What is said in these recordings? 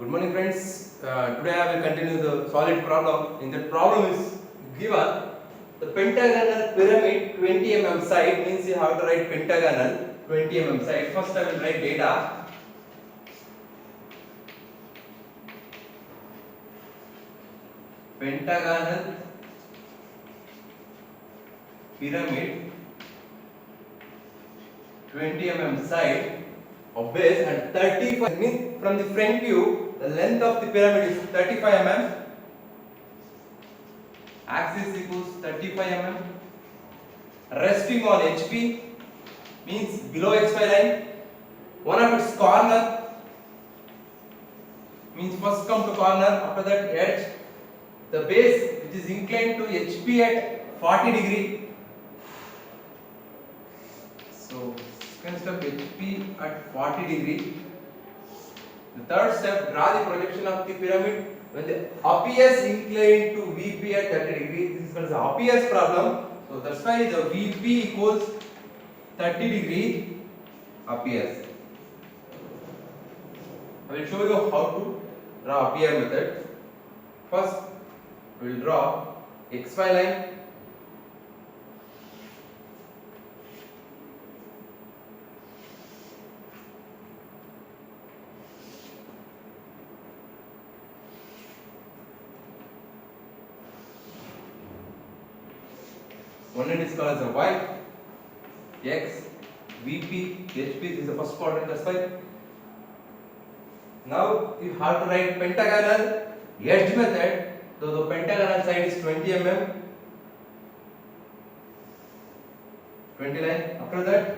Good morning, friends. Today I will continue the solid problem. In that problem is given the pentagonal pyramid 20 mm side, means you have to write pentagonal 20 mm side. First I will write data. Pentagonal pyramid 20 mm side of base and 35, means from the front view the length of the pyramid is 35 mm, axis equals 35 mm, resting on HP means below XY line, one of its corner means first come to corner, after that edge, the base which is inclined to HP at 40 degree. So second step, HP at 40 degree. The third step, draw the projection of the pyramid when the appears inclined to VP at 30 degree. This is called the appears problem. So that's why the VP equals 30 degree appears. I will show you how to draw appear method. First, we will draw XY line. One end is called as a Y, X, VP, HP. This is the first quadrant. That's why. Now you have to write pentagonal edge method. So the pentagonal side is 20 mm, 20 line. After that,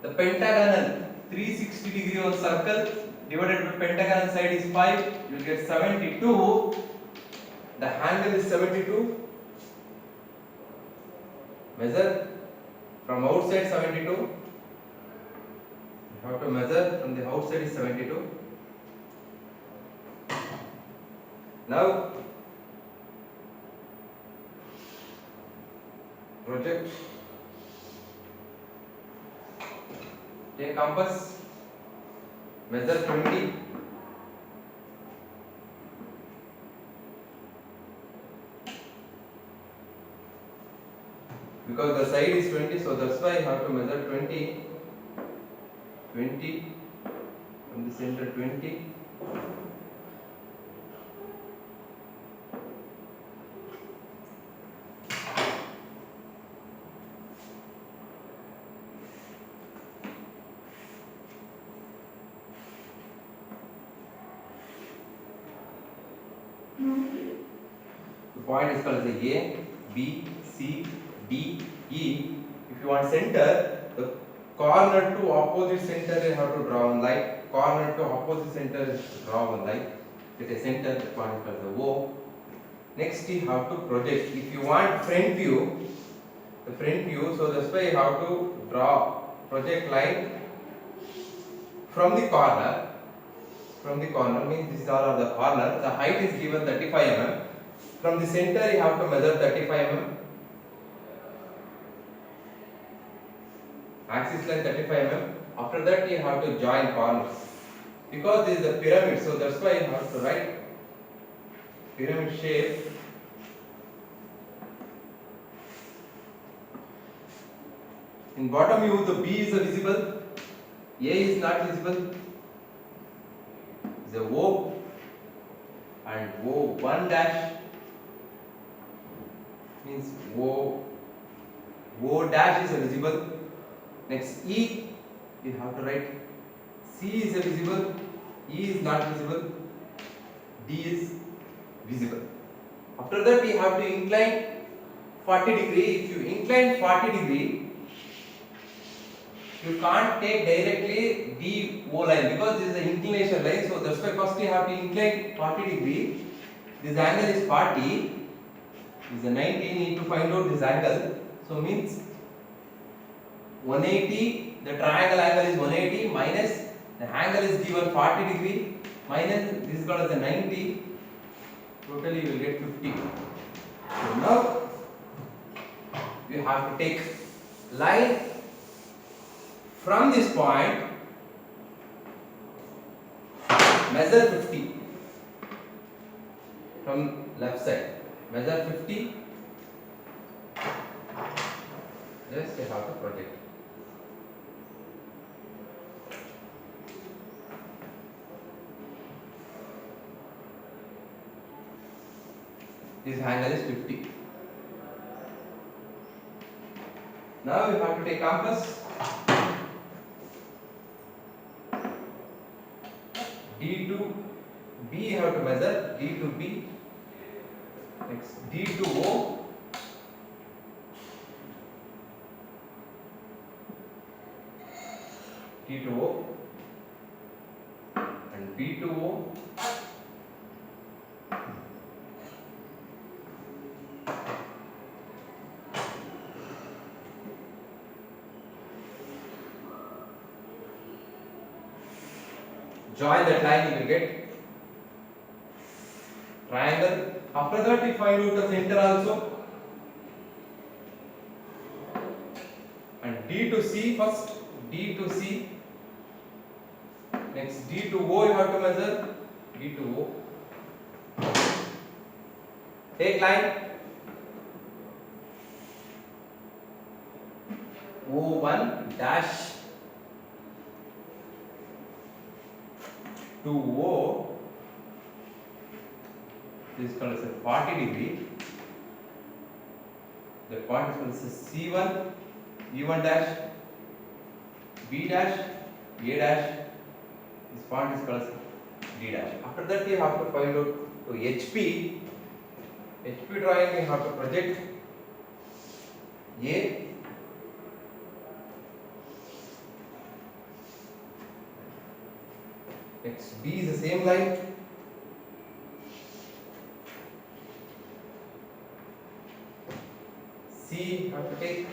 the pentagonal 360 degree on circle divided by pentagonal side is 5. You will get 72. The angle is 72. Measure from outside 72. You have to measure from the outside is 72. Now project. Take compass. Measure 20. Because the side is 20, so that's why I have to measure 20. 20 from the center 20. The point is called as A, B, C, D, E. If you want center, the corner to opposite center you have to draw one line. Corner to opposite center draw one line. Get a center, the point is called the O. Next you have to project. If you want front view, the front view, so that's why you have to draw project line from the corner. From the corner means these all are the corner. The height is given 35 mm. From the center you have to measure 35 mm. Axis line 35 mm. After that you have to join corners. Because this is a pyramid, so that's why you have to write pyramid shape. In bottom view the B is visible, A is not visible. The O and O1 dash means O dash is visible. Next E, you have to write C is visible, E is not visible, D is visible. After that you have to incline 40 degree. If you incline 40 degree, you can't take directly DO line because this is an inclination line. So that's why first you have to incline 40 degree. This angle is 40. This is a 90. You need to find out this angle. So means 180. The triangle angle is 180 minus the angle is given 40 degree minus this is called as a 90. Totally you will get 50. So now you have to take line from this point measure 50 from left side. Measure 50. Just you have to project. This angle is 50. Now you have to take compass. D to B you have to measure. D to B. Next D to O. D to O. And B to O. Join that line, you will get triangle. After that, we find out the center also. And D to C first. D to C. Next D to O you have to measure. D to O. Take line. O1 dash to O. This is called as a 40 degree. The point is called as C1, E1 dash, B dash, A dash. This point is called as D dash. After that, you have to find out to HP. HP drawing you have to project A. Next B is the same line. C have to take.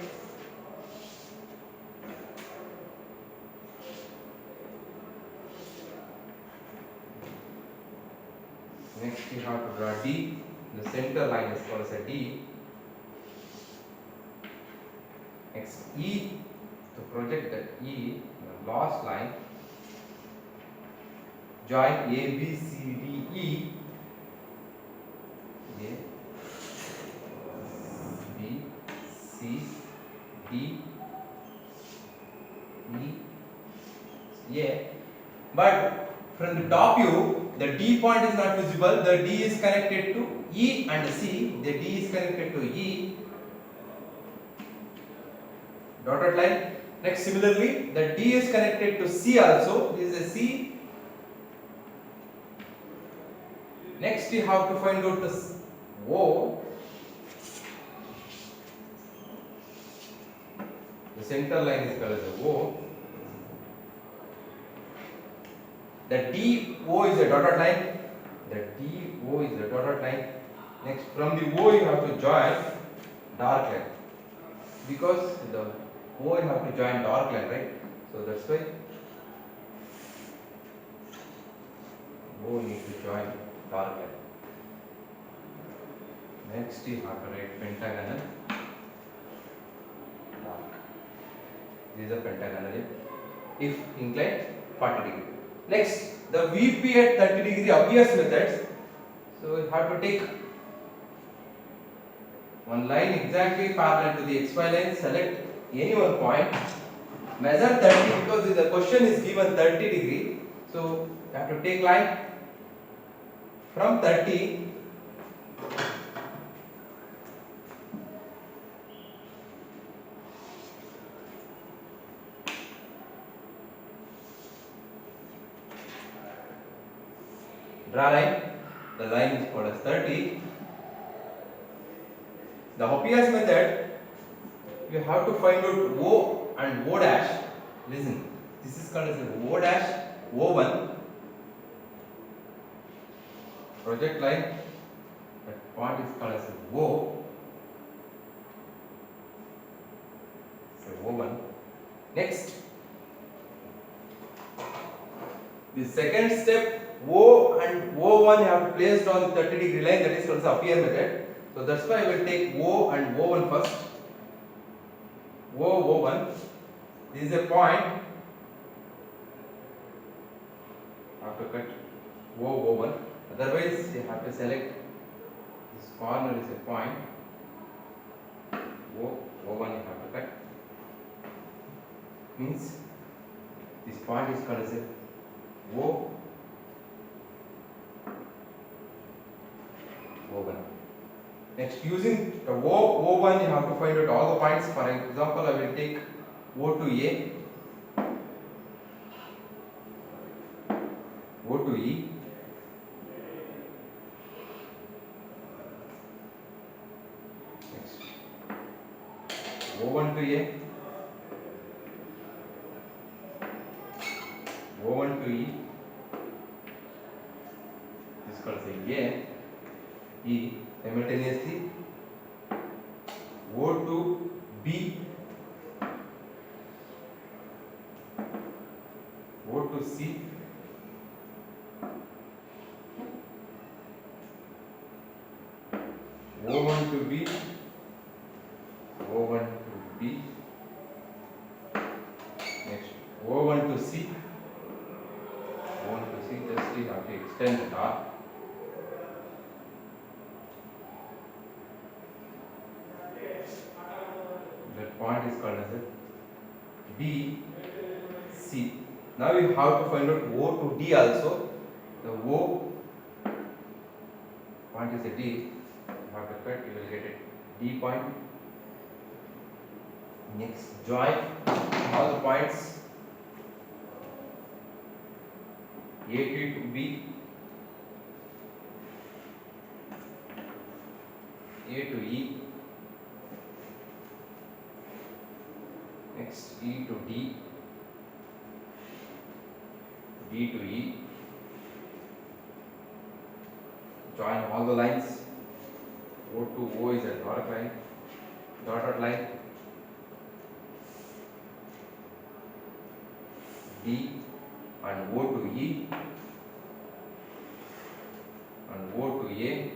Next you have to draw D. The center line is called as a D. Next E, to project that E, the last line. Join A, B, C, D, E. A, B, C, D, E, A. But from the top view, the D point is not visible. The D is connected to E and C. The D is connected to E. Dotted line. Next, similarly, the D is connected to C also. This is a C. Next, you have to find out the O. The center line is called as the O. The DO is a dotted line. The DO is a dotted line. Next, from the O you have to join dark line. Because the O you have to join dark line, right? So that's why O need to join dark line. Next, you have to write pentagonal dark. This is a pentagonal if inclined 40 degree. Next, the VP at 30 degree appears methods. So you have to take one line exactly parallel to the XY line, select any one point, measure 30 because the question is given 30 degree. So you have to take line from 30. Draw line. The line is called as 30. The Hoppius method, you have to find out O and O dash. Listen, this is called as O dash, O1. Project line. That point is called as O. So O1. Next, the second step, O and O1 you have placed on 30 degree line, that is called as appear method. So that's why I will take O and O1 first. O1. This is a point. I have to cut O1. Otherwise, you have to select this corner is a point. O1 you have to cut. Means this point is called as a O1. Next, using the O1, you have to find out all the points. For example, I will take O to A, O to E, next O1 to A, O1 to E, this is called as A, E, simultaneously O to B, O to C, O1 to B, O1 to B, next O1 to C, O1 to C, just you have to extend the dot. That point is called as a B, C. Now you have to find out O to D also. The O point is a D. You have to cut, you will get a D point. Next, join all the points A to B, A to E, next E to D, D to E. Join all the lines. O to O is a dotted line, D and O to E and O to A.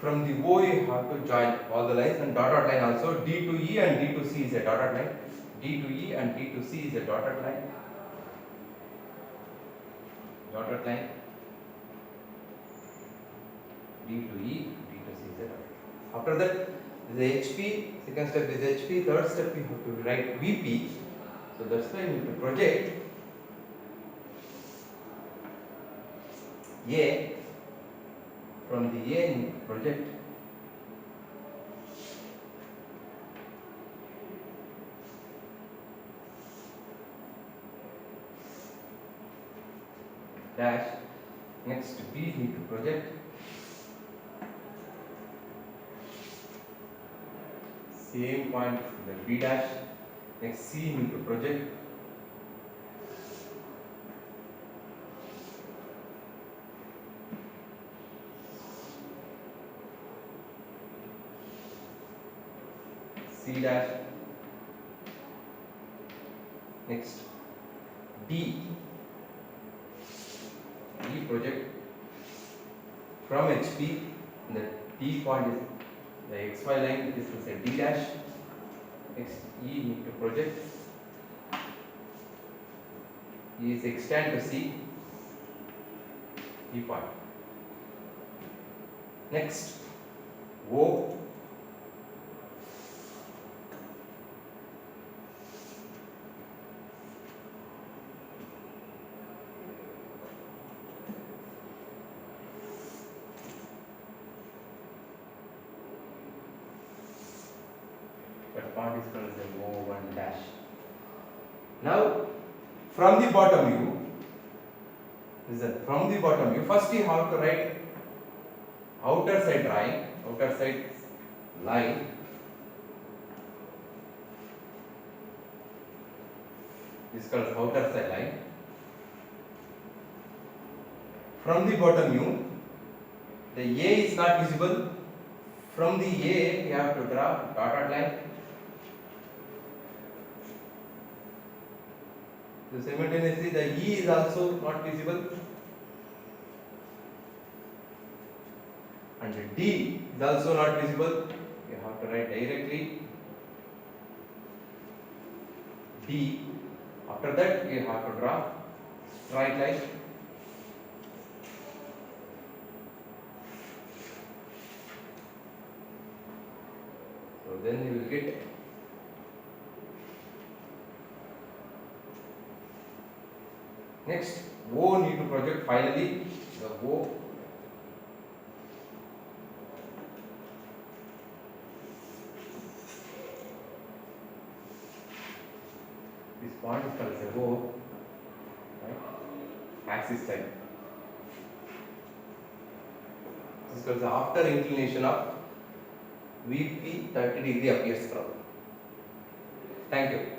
From the O you have to join all the lines and dotted line also. D to E and D to C is a dotted line. D to E and D to C is a dotted line. Dotted line. D to E, D to C is a dotted line. After that, the HP. Second step is HP. Third step you have to write VP. So that's why you need to project A. From the A you need to project dash. Next B you need to project same point the B dash. Next C you need to project C dash. Next D, D project from HP. The D point is the XY line. This is a D dash. Next E need to project. E is extend to C, E point. Next O, that point is called as a O1 dash. Now from the bottom view, listen, from the bottom view, first you have to write outer side drawing, outer side line. This is called outer side line. From the bottom view, the A is not visible. From the A, you have to draw dotted line. So simultaneously, the E is also not visible, and the D is also not visible. You have to write directly D. After that, you have to draw right line. So then you will get next O need to project finally the O. This point is called as a O, right? Axis side. This is called as after inclination of VP 30 degree appears from. Thank you.